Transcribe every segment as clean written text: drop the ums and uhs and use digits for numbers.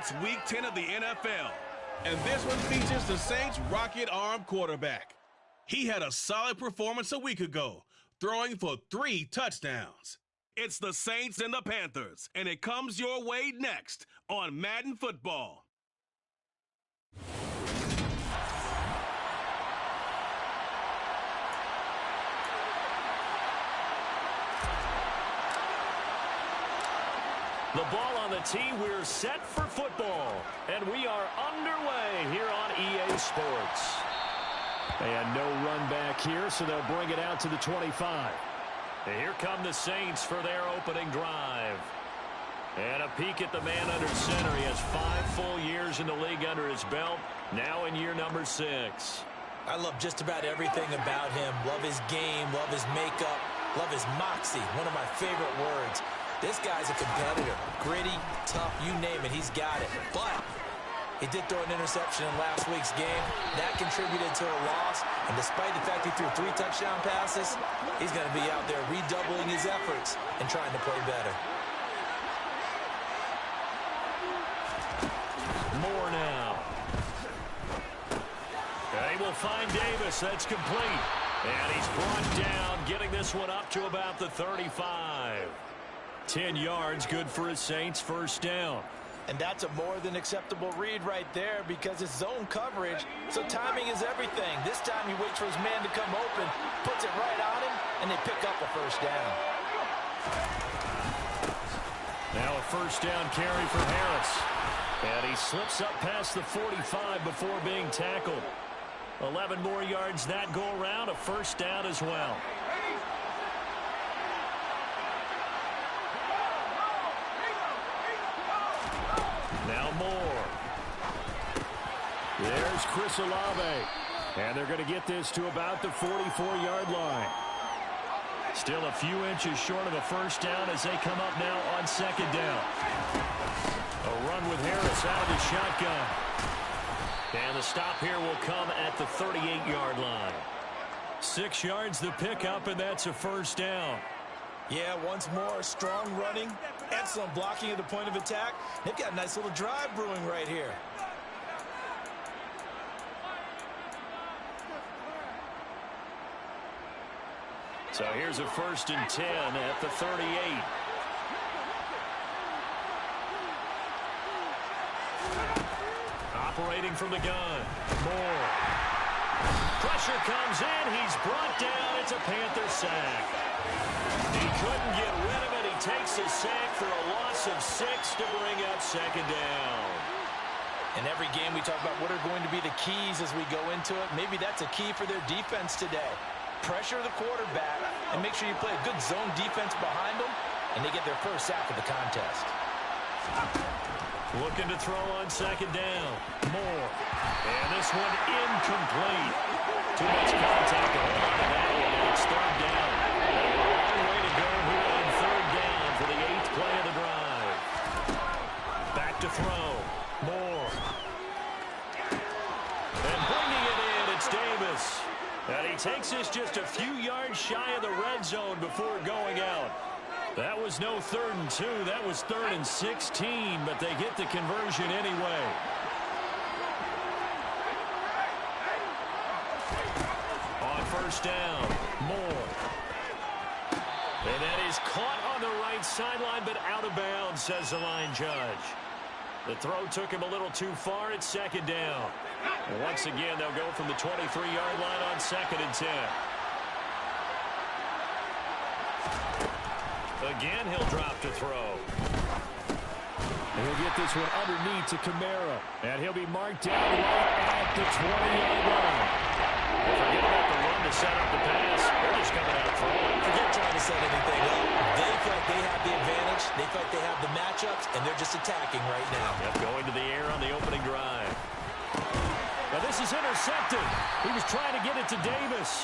It's Week 10 of the NFL, and this one features the Saints' rocket arm quarterback. He had a solid performance a week ago, throwing for 3 touchdowns. It's the Saints and the Panthers, and it comes your way next on Madden Football. The ball on the tee, we're set for football. And we are underway here on EA Sports. And no run back here, so they'll bring it out to the 25. And here come the Saints for their opening drive. And a peek at the man under center. He has 5 full years in the league under his belt, now in year number 6. I love just about everything about him. Love his game, love his makeup, love his moxie, one of my favorite words. This guy's a competitor. Gritty, tough, you name it, he's got it. But he did throw an interception in last week's game. That contributed to a loss. And despite the fact he threw 3 touchdown passes, he's going to be out there redoubling his efforts and trying to play better. More now. They will find Davis. That's complete. And he's brought down, getting this one up to about the 35. 10 yards, good for his Saints, first down. And that's a more than acceptable read right there because it's zone coverage, so timing is everything. This time he waits for his man to come open, puts it right on him, and they pick up a first down. Now a first down carry for Harris. And he slips up past the 45 before being tackled. 11 more yards that go around, a first down as well. Now Moore. There's Chris Olave. And they're going to get this to about the 44-yard line. Still a few inches short of a first down as they come up now on second down. A run with Harris out of the shotgun. And the stop here will come at the 38-yard line. 6 yards the pickup, and that's a first down. Yeah, once more, strong running, excellent blocking at the point of attack. They've got a nice little drive brewing right here. So here's a 1st and 10 at the 38. Operating from the gun. Moore. Pressure comes in. He's brought down. It's a Panther sack. He couldn't get rid of it. He takes a sack for a loss of 6 to bring up second down. In every game we talk about what are going to be the keys as we go into it. Maybe that's a key for their defense today. Pressure the quarterback and make sure you play a good zone defense behind them, and they get their first sack of the contest. Looking to throw on second down. Moore. And this one incomplete. Too much contact to hold on to that one, and it's third down. A long way to go here on third down for the 8th play of the drive. Back to throw. Moore. And bringing it in, it's Davis. And he takes this just a few yards shy of the red zone before going out. That was no 3rd and 2. That was 3rd and 16, but they get the conversion anyway. On first down, Moore. And that is caught on the right sideline, but out of bounds, says the line judge. The throw took him a little too far at second down. And once again, they'll go from the 23-yard line on 2nd and 10. Again, he'll drop to throw. And he'll get this one underneath to Kamara. And he'll be marked down right at the 20-yard line. Forget about the run to set up the pass. They're just coming out throwing. Forget trying to set anything up. They feel like they have the advantage. They feel like they have the matchups, and they're just attacking right now. Yep, going to the air on the opening drive. Now this is intercepted. He was trying to get it to Davis.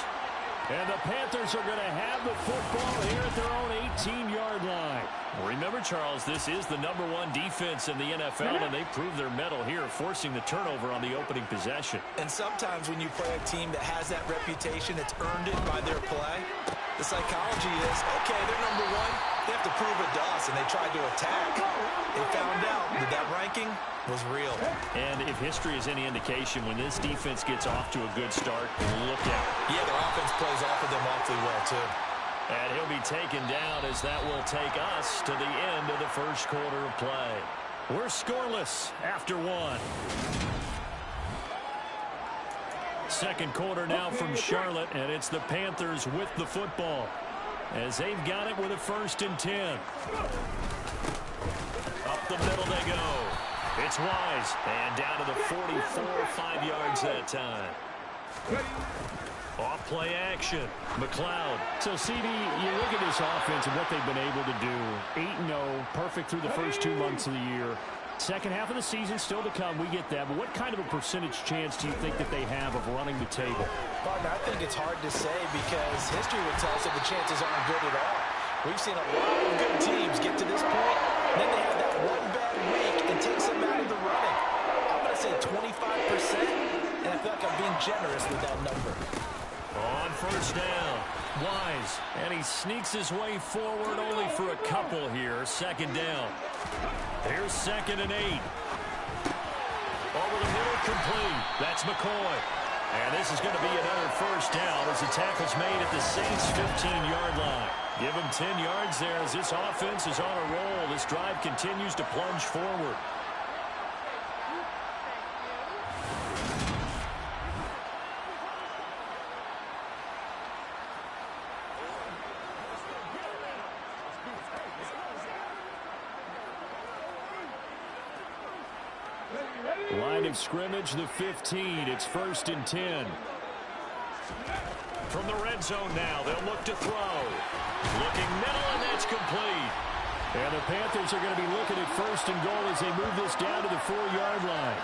And the Panthers are going to have the football here at their own 18-yard line. Remember, Charles, this is the #1 defense in the NFL, and they prove their mettle here, forcing the turnover on the opening possession. And sometimes when you play a team that has that reputation, it's earned it by their play. The psychology is, okay, they're #1. They have to prove it to us, and they tried to attack. They found out that that ranking was real. And if history is any indication, when this defense gets off to a good start, look out. Yeah, their offense plays off of them awfully well, too. And he'll be taken down as that will take us to the end of the first quarter of play. We're scoreless after one. Second quarter now from Charlotte, and it's the Panthers with the football as they've got it with a 1st and 10. Up the middle they go. It's Wise, and down to the 44, 5 yards that time. Off play action. McLeod. So, CD, you look at this offense and what they've been able to do. 8-0, perfect through the first 2 months of the year. Second half of the season still to come. We get that. But what kind of a percentage chance do you think that they have of running the table? Partner, I think it's hard to say because history would tell us that the chances aren't good at all. We've seen a lot of good teams get to this point, then they have that one bad week and takes them out of the running. I'm going to say 25%, and I feel like I'm being generous with that number. On first down, Wise, and he sneaks his way forward only for a couple here. Second down. Here's 2nd and 8. Over the middle, complete. That's McCoy. And this is going to be another first down as the tackle's made at the Saints' 15-yard line. Give him 10 yards there as this offense is on a roll. This drive continues to plunge forward. Line of scrimmage, the 15. It's 1st and 10. From the red zone now, they'll look to throw. Looking middle, and that's complete. And the Panthers are going to be looking at 1st and goal as they move this down to the 4-yard line.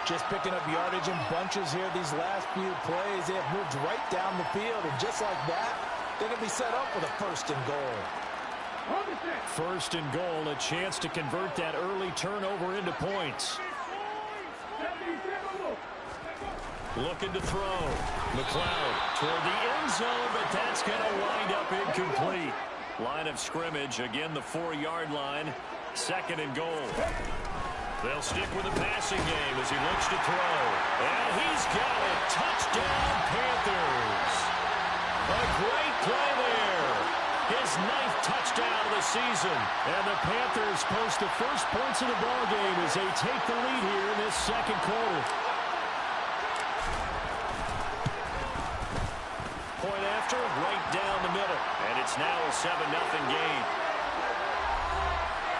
Just picking up yardage in bunches here these last few plays. They have moved right down the field, and just like that, they're going to be set up for the 1st and goal. 1st and goal, a chance to convert that early turnover into points. Looking to throw. McLeod toward the end zone, but that's going to wind up incomplete. Line of scrimmage, again the 4-yard line. 2nd and goal. They'll stick with the passing game as he looks to throw. And he's got it. Touchdown, Panthers. A great play there. His 9th touchdown of the season. And the Panthers post the first points of the ballgame as they take the lead here in this second quarter. Point after, right down the middle. And it's now a 7-0 game.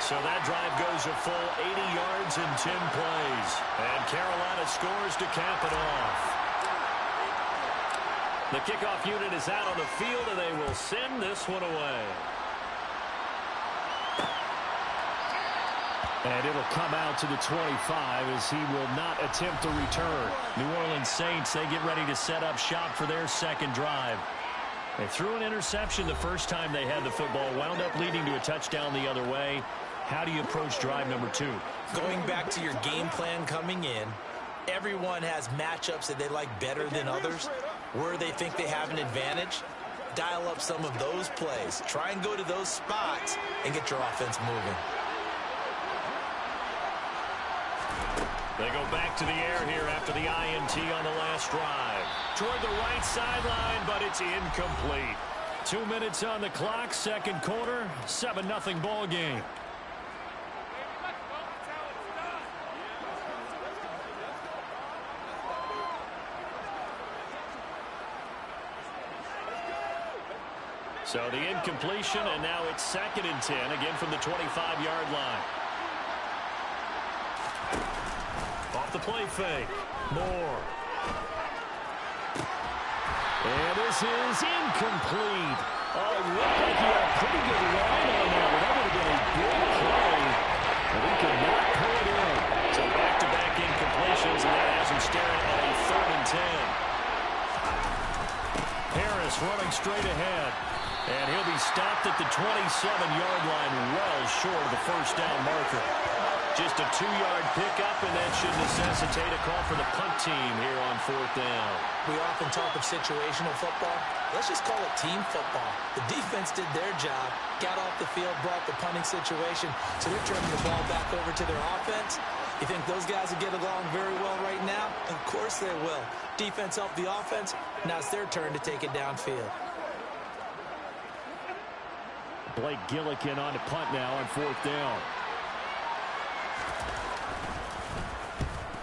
So that drive goes a full 80 yards in 10 plays. And Carolina scores to cap it off. The kickoff unit is out on the field, and they will send this one away. And it'll come out to the 25 as he will not attempt to return. New Orleans Saints, they get ready to set up shop for their second drive. They threw an interception the first time they had the football, wound up leading to a touchdown the other way. How do you approach drive number 2? Going back to your game plan coming in, everyone has matchups that they like better than others. Where they think they have an advantage, dial up some of those plays. Try and go to those spots and get your offense moving. They go back to the air here after the INT on the last drive. Toward the right sideline, but it's incomplete. 2 minutes on the clock, second quarter, 7-0 ball game. So the incompletion, and now it's 2nd and 10, again from the 25-yard line. Off the play fake. Moore. And this is incomplete. Oh, it looked like he had a pretty good line on that one. That would have been a big play. But he could not pull it in. So back-to-back incompletions, and that has him staring at a 3rd and 10. Harris running straight ahead. And he'll be stopped at the 27-yard line, well short of the first down marker. Just a 2-yard pickup, and that should necessitate a call for the punt team here on 4th down. We often talk of situational football. Let's just call it team football. The defense did their job, got off the field, brought the punting situation, so they're turning the ball back over to their offense. You think those guys will get along very well right now? Of course they will. Defense helped the offense. Now it's their turn to take it downfield. Blake Gillikin on to punt now on 4th down.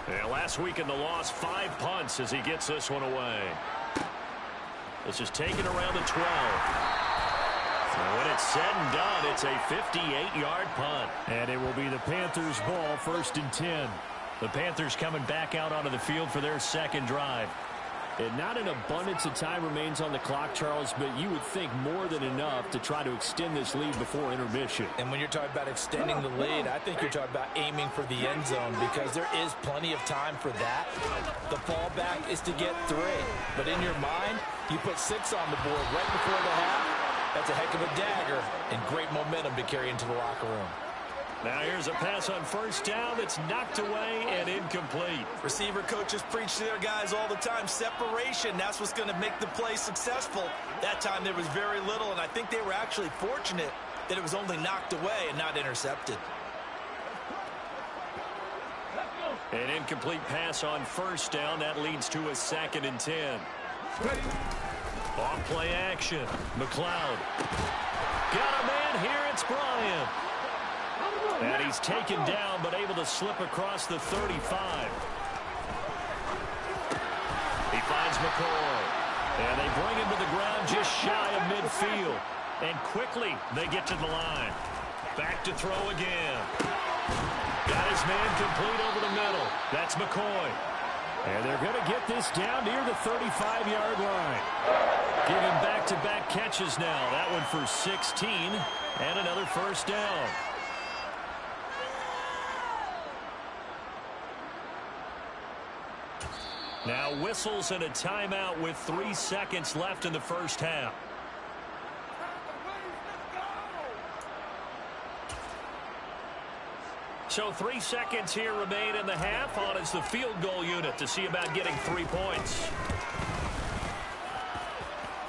Yeah, last week in the loss, 5 punts as he gets this one away. This is taken around the 12. So when it's said and done, it's a 58-yard punt. And it will be the Panthers' ball, 1st and 10. The Panthers coming back out onto the field for their second drive. And not an abundance of time remains on the clock, Charles, but you would think more than enough to try to extend this lead before intermission. And when you're talking about extending the lead, I think you're talking about aiming for the end zone because there is plenty of time for that. The fallback is to get 3. But in your mind, you put 6 on the board right before the half. That's a heck of a dagger and great momentum to carry into the locker room. Now here's a pass on 1st down that's knocked away and incomplete. Receiver coaches preach to their guys all the time. Separation, that's what's going to make the play successful. That time there was very little, and I think they were actually fortunate that it was only knocked away and not intercepted. An incomplete pass on 1st down. That leads to a 2nd and 10. Off play action. McLeod. Got a man here. It's Bryant. And he's taken down, but able to slip across the 35. He finds McCoy. And they bring him to the ground just shy of midfield. And quickly, they get to the line. Back to throw again. Got his man complete over the middle. That's McCoy. And they're going to get this down near the 35-yard line. Giving back-to-back catches now. That one for 16 and another 1st down. Now whistles and a timeout with 3 seconds left in the 1st half. So 3 seconds here remain in the half. On is the field goal unit to see about getting 3 points.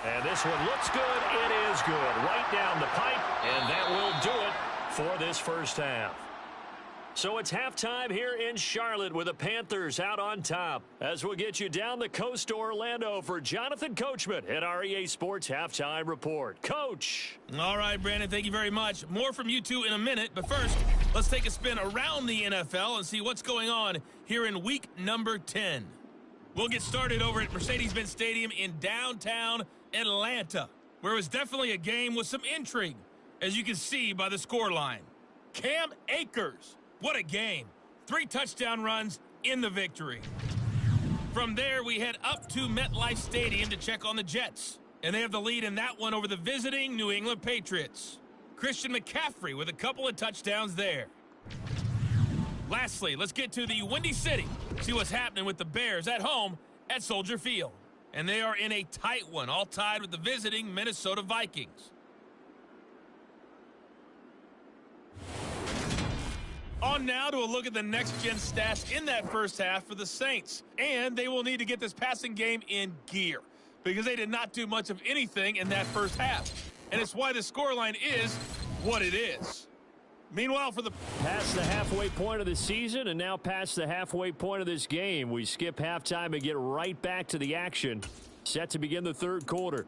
And this one looks good. It is good. Right down the pipe. And that will do it for this 1st half. So it's halftime here in Charlotte with the Panthers out on top. As we'll get you down the coast to Orlando for Jonathan Coachman at our EA Sports Halftime Report. Coach. All right, Brandon, thank you very much. More from you two in a minute. But first, let's take a spin around the NFL and see what's going on here in week number 10. We'll get started over at Mercedes-Benz Stadium in downtown Atlanta, where it was definitely a game with some intrigue, as you can see by the scoreline. Cam Akers. What a game. 3 touchdown runs in the victory. From there, we head up to MetLife Stadium to check on the Jets. And they have the lead in that one over the visiting New England Patriots. Christian McCaffrey with a couple of touchdowns there. Lastly, let's get to the Windy City. See what's happening with the Bears at home at Soldier Field. And they are in a tight one, all tied with the visiting Minnesota Vikings. On now to a look at the next-gen stats in that 1st half for the Saints. And they will need to get this passing game in gear because they did not do much of anything in that 1st half. And it's why the scoreline is what it is. Meanwhile, for the past the halfway point of the season and now past the halfway point of this game, we skip halftime and get right back to the action. Set to begin the 3rd quarter.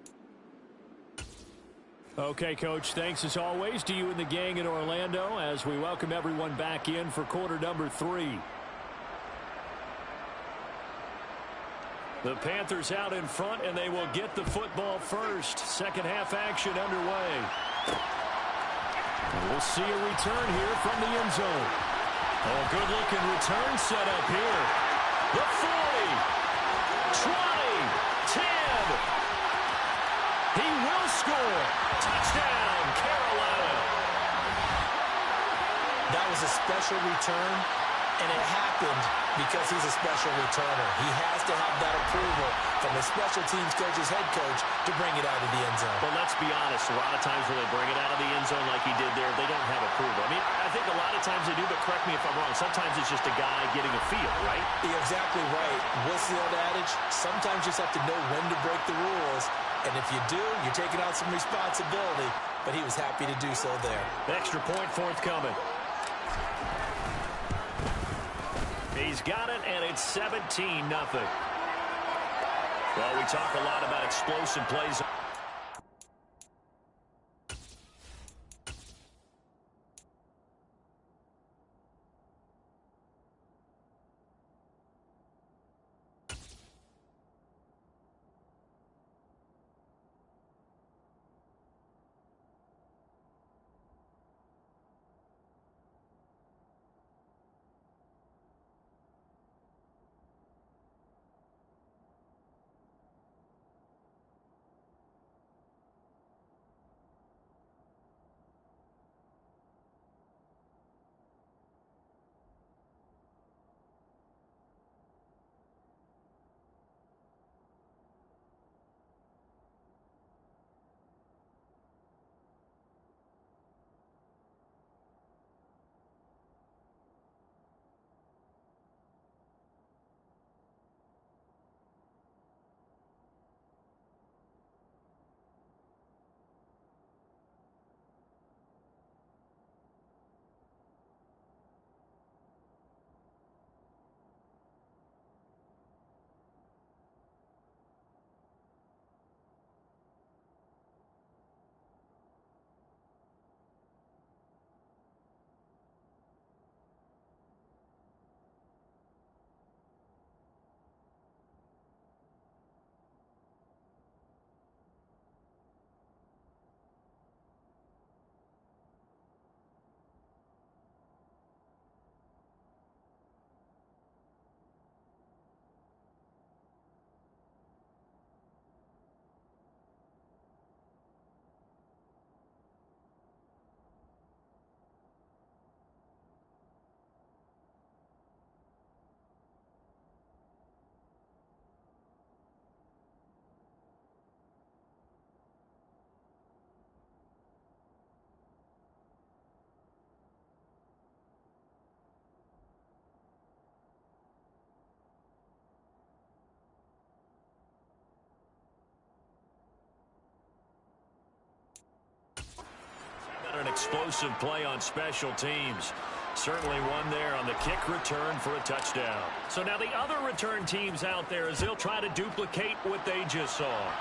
Okay, Coach, thanks as always to you and the gang in Orlando as we welcome everyone back in for quarter number 3. The Panthers out in front, and they will get the football first. 2nd half action underway. And we'll see a return here from the end zone. Oh, good-looking return set up here. The 40, 20, 10. He will score. Touchdown, Carolina. That was a special return. And it happened because he's a special returner. He has to have that approval from his special teams coach's head coach to bring it out of the end zone. Well, let's be honest. A lot of times when they bring it out of the end zone like he did there, they don't have approval. I mean, I think a lot of times they do, but correct me if I'm wrong. Sometimes it's just a guy getting a feel, right? You're exactly right. What's the old adage? Sometimes you just have to know when to break the rules. And if you do, you're taking out some responsibility. But he was happy to do so there. Extra point forthcoming. He's got it, and it's 17-0. Well, we talk a lot about explosive plays. An explosive play on special teams. Certainly one there on the kick return for a touchdown. So now the other return teams out there as they'll try to duplicate what they just saw.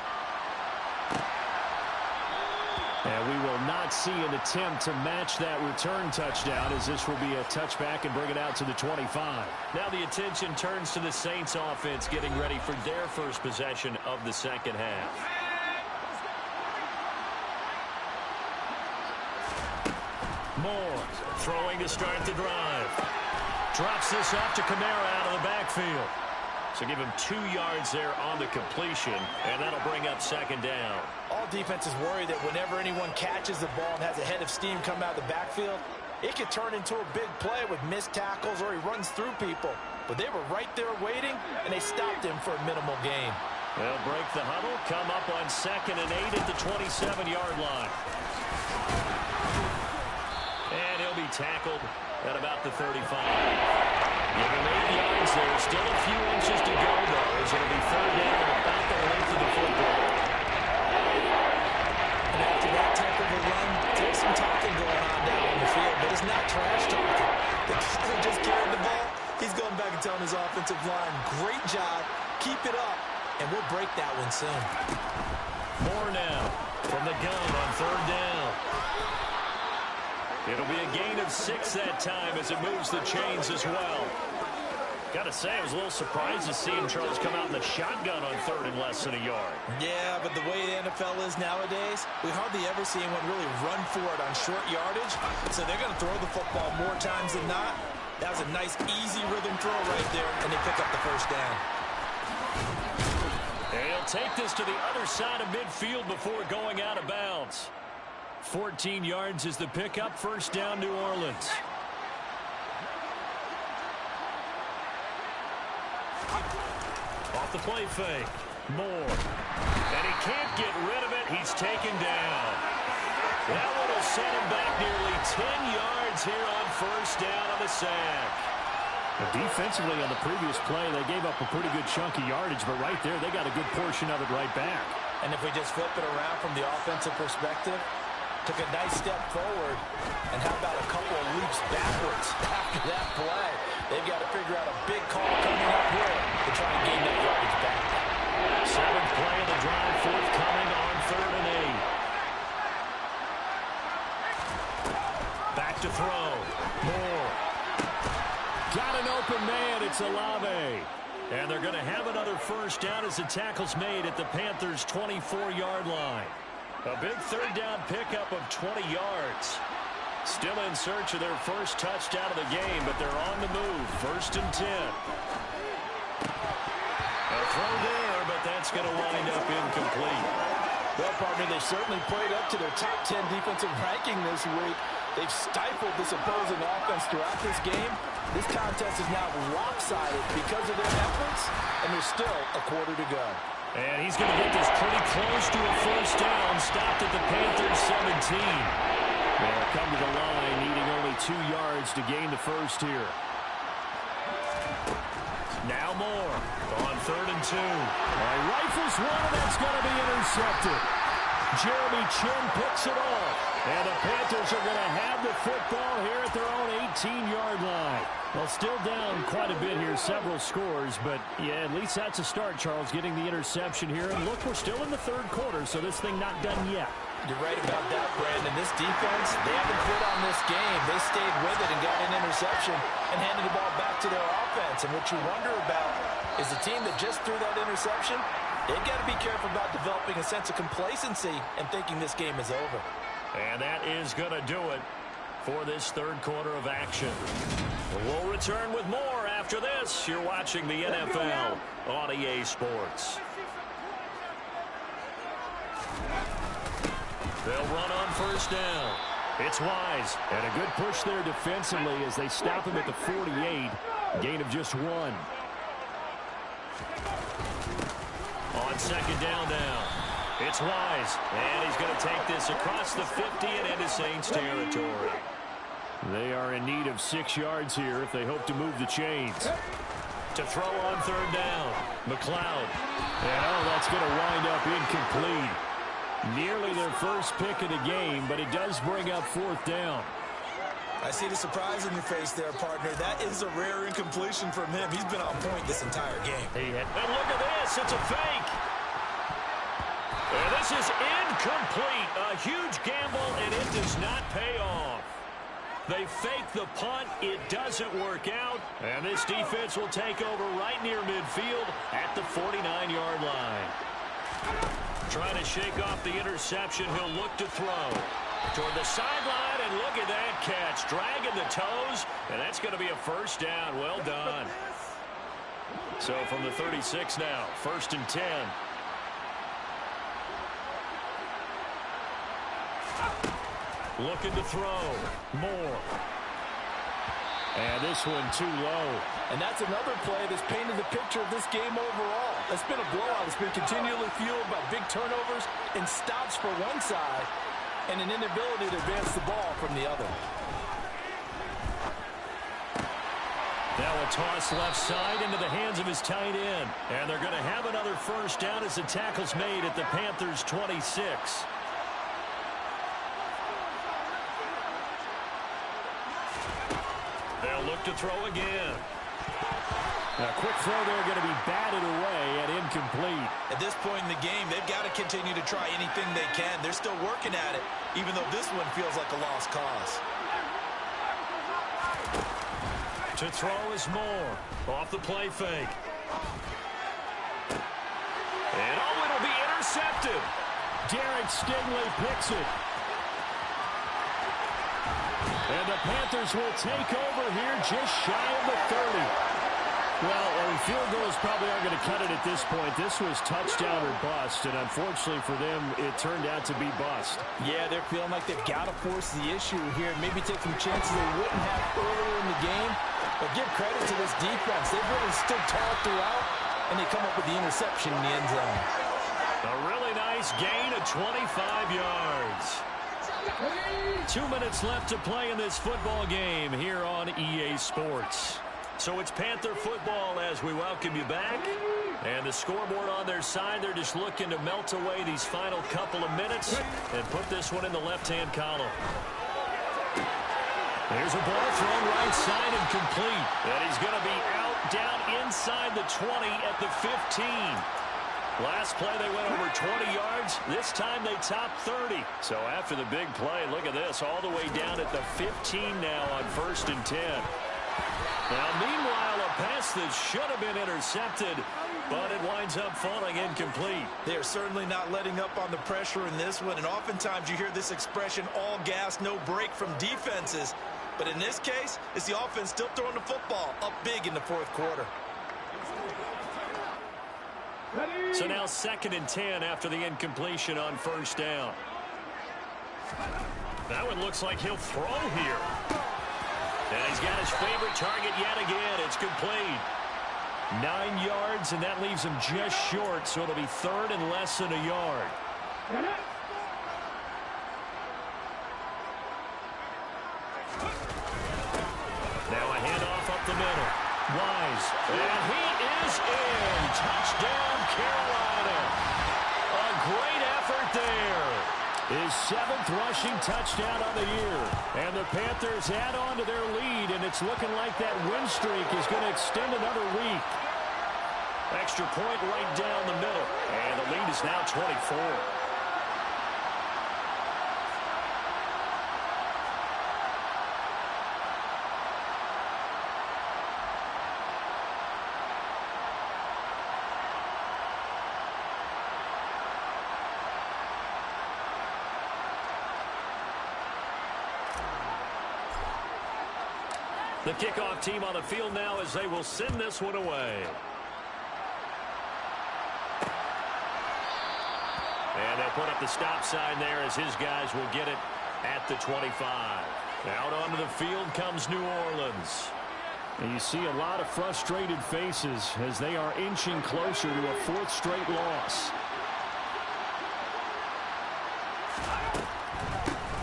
And we will not see an attempt to match that return touchdown as this will be a touchback and bring it out to the 25. Now the attention turns to the Saints offense getting ready for their first possession of the second half. Moore throwing to start the drive. Drops this off to Kamara out of the backfield. So give him 2 yards there on the completion, and that'll bring up second down. All defenses worry that whenever anyone catches the ball and has a head of steam come out of the backfield, it could turn into a big play with missed tackles or he runs through people. But they were right there waiting, and they stopped him for a minimal gain. They'll break the huddle, come up on 2nd and 8 at the 27-yard line. And he'll be tackled at about the 35. Give him 8 yards there. Still a few inches to go, though, as it'll be third down about the length of the football. And after that type of a run, there's some talking going on down on the field, but it's not trash talking. The guy who just carried the ball, he's going back and telling his offensive line, great job, keep it up, and we'll break that one soon. Moore now from the gun on third down. It'll be a gain of 6 that time as it moves the chains as well. Got to say, I was a little surprised to see him, Charles, come out in the shotgun on third and less than a yard. Yeah, but the way the NFL is nowadays, we hardly ever see anyone really run for it on short yardage. So they're going to throw the football more times than not. That was a nice, easy rhythm throw right there, and they pick up the first down. And he'll take this to the other side of midfield before going out of bounds. 14 yards is the pickup. First down, New Orleans. the play fake. Moore. And he can't get rid of it. He's taken down. That one will set him back nearly 10 yards here on first down on the sack. Defensively on the previous play, they gave up a pretty good chunk of yardage, but right there, they got a good portion of it right back. And if we just flip it around from the offensive perspective, took a nice step forward, and how about a couple of leaps backwards after that play? They've got to figure out a big call coming up here to try and gain that yardage back. Seventh play of the drive, forthcoming on 3rd and 8. Back to throw. Moore. Got an open man. It's Olave. And they're going to have another first down as the tackle's made at the Panthers' 24-yard line. A big 3rd down pickup of 20 yards. Still in search of their first touchdown of the game, but they're on the move. 1st and 10. A throw there, but that's going to wind up incomplete. Well, partner, they certainly played up to their top 10 defensive ranking this week. They've stifled this opposing offense throughout this game. This contest is now lopsided because of their efforts, and there's still a quarter to go. And he's going to get this pretty close to a first down, stopped at the Panthers' 17. They'll come to the line, needing only 2 yards to gain the first here. Now Moore on 3rd and 2. Rifles one, and that's going to be intercepted. Jeremy Chin picks it off. And the Panthers are going to have the football here at their own 18-yard line. Well, still down quite a bit here, several scores. But, yeah, at least that's a start, Charles, getting the interception here. And, look, we're still in the 3rd quarter, so this thing not done yet. You're right about that, Brandon. This defense, they haven't quit on this game. They stayed with it and got an interception and handed the ball back to their offense. And what you wonder about is the team that just threw that interception, they've got to be careful about developing a sense of complacency and thinking this game is over. And that is going to do it for this 3rd quarter of action. We'll return with more after this. You're watching the NFL on EA Sports. They'll run on first down. It's Wise. And a good push there defensively as they stop him at the 48. Gain of just 1. On 2nd down now. It's Wise, and he's going to take this across the 50 and into Saints territory. They are in need of 6 yards here if they hope to move the chains. To throw on 3rd down, McLeod. And, that's going to wind up incomplete. Nearly their first pick of the game, but it does bring up 4th down. I see the surprise in your face there, partner. That is a rare incompletion from him. He's been on point this entire game. And look at this. It's a fake. And this is incomplete. A huge gamble, and it does not pay off. They fake the punt. It doesn't work out. And this defense will take over right near midfield at the 49-yard line. Trying to shake off the interception. He'll look to throw. Toward the sideline, and look at that catch. Dragging the toes, and that's going to be a first down. Well done. So from the 36 now, 1st and 10. Looking to throw. Moore. And this one too low. And that's another play that's painted the picture of this game overall. It's been a blowout. It's been continually fueled by big turnovers and stops for one side and an inability to advance the ball from the other. Now a toss left side into the hands of his tight end. And they're going to have another first down as the tackle's made at the Panthers' 26. They'll look to throw again. A quick throw there going to be batted away and incomplete. At this point in the game, they've got to continue to try anything they can. They're still working at it, even though this one feels like a lost cause. To throw is Moore. Off the play fake. And it'll be intercepted. Derek Stingley picks it. And the Panthers will take over here just shy of the 30. Well, field goals probably aren't going to cut it at this point. This was touchdown or bust, and unfortunately for them, it turned out to be bust. Yeah, they're feeling like they've got to force the issue here. Maybe take some chances they wouldn't have earlier in the game. But give credit to this defense. They've really stood tall throughout, and they come up with the interception in the end zone. A really nice gain of 25 yards. 2 minutes left to play in this football game here on EA Sports. So it's Panther football as we welcome you back. And the scoreboard on their side, they're just looking to melt away these final couple of minutes and put this one in the left-hand column. There's a ball thrown right side and complete. And he's going to be out down inside the 20 at the 15. Last play they went over 20 yards. This time they topped 30. So after the big play, look at this, all the way down at the 15 now on 1st and 10. Now, meanwhile, a pass that should have been intercepted, but it winds up falling incomplete. They are certainly not letting up on the pressure in this one, and oftentimes you hear this expression, all gas, no break from defenses. But in this case, it's the offense still throwing the football up big in the 4th quarter. So now 2nd and 10 after the incompletion on 1st down. That one looks like he'll throw here. And he's got his favorite target yet again. It's complete. 9 yards, and that leaves him just short, so it'll be 3rd and less than a yard. Now a handoff up the middle. Wise, and he is in. Touchdown, Carolina. A great effort there. His 7th rushing touchdown on the year. And the Panthers add on to their lead, and it's looking like that win streak is going to extend another week. Extra point right down the middle. And the lead is now 24. The kickoff team on the field now as they will send this one away. And they'll put up the stop sign there as his guys will get it at the 25. Out onto the field comes New Orleans. And you see a lot of frustrated faces as they are inching closer to a 4th straight loss.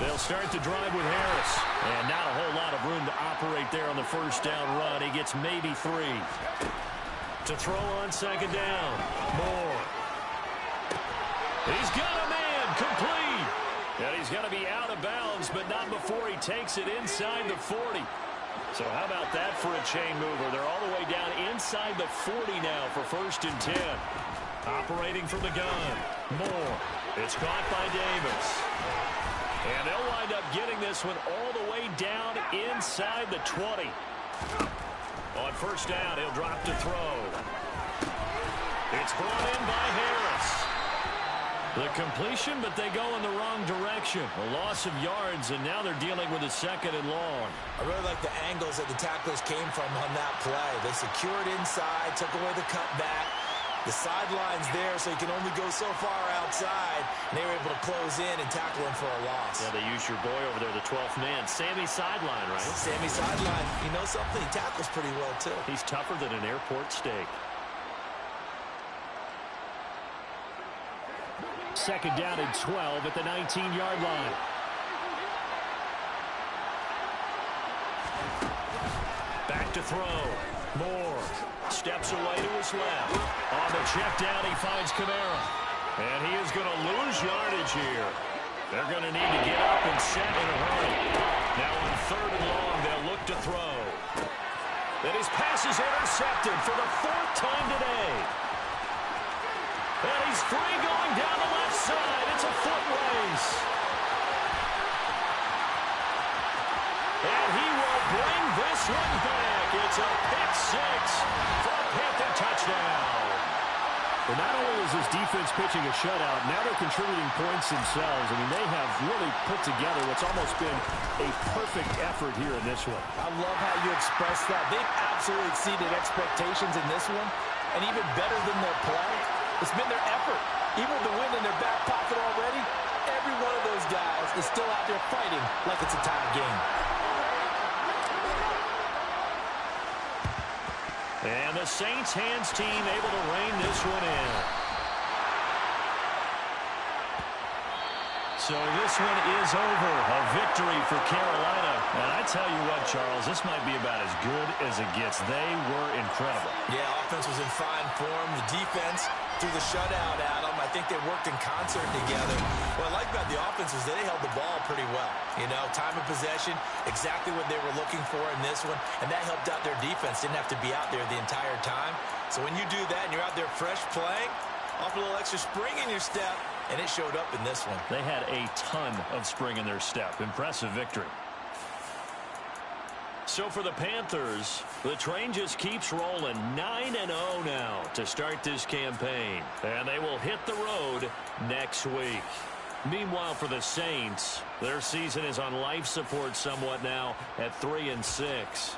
They'll start the drive with Harris. And not a whole lot of room to operate there on the 1st down run. He gets maybe 3. To throw on 2nd down. Moore. He's got a man. Complete. And he's going to be out of bounds, but not before he takes it inside the 40. So how about that for a chain mover? They're all the way down inside the 40 now for 1st and 10. Operating from the gun. Moore. It's caught by Davis. And they'll wind up getting this one all the way down inside the 20. On 1st down, he'll drop to throw. It's brought in by Harris. The completion, but they go in the wrong direction. A loss of yards, and now they're dealing with a 2nd and long. I really like the angles that the tacklers came from on that play. They secured inside, took away the cutback. The sideline's there, so you can only go so far outside. And they were able to close in and tackle him for a loss. Yeah, they used your boy over there, the 12th man. Sammy sideline, right? Sammy sideline. You know something? He tackles pretty well, too. He's tougher than an airport steak. 2nd down and 12 at the 19-yard line. Back to throw. Moore steps away to his left. On the check down, he finds Kamara. And he is going to lose yardage here. They're going to need to get up and set in a hurry. Now on 3rd and long, they'll look to throw. And his pass is intercepted for the 4th time today. And he's free going down the left side. It's a foot race. And he will bring this one back. It's a pick 6 for a Panther touchdown. Well, not only is this defense pitching a shutout, now they're contributing points themselves. I mean, they have really put together what's almost been a perfect effort here in this one. I love how you express that. They've absolutely exceeded expectations in this one. And even better than their play, it's been their effort. Even with the win in their back pocket already, every one of those guys is still out there fighting like it's a tie game. And the Saints hands team able to rein this one in. So this one is over. A victory for Carolina. And I tell you what, Charles, this might be about as good as it gets. They were incredible. Yeah, offense was in fine form. The defense threw the shutout at them. I think they worked in concert together. What I like about the offense is they held the ball pretty well. You know, time of possession, exactly what they were looking for in this one. And that helped out their defense. Didn't have to be out there the entire time. So when you do that and you're out there fresh playing, off a little extra spring in your step, and it showed up in this one. They had a ton of spring in their step. Impressive victory. So for the Panthers, the train just keeps rolling. 9-0 now to start this campaign. And they will hit the road next week. Meanwhile, for the Saints, their season is on life support somewhat now at 3-6.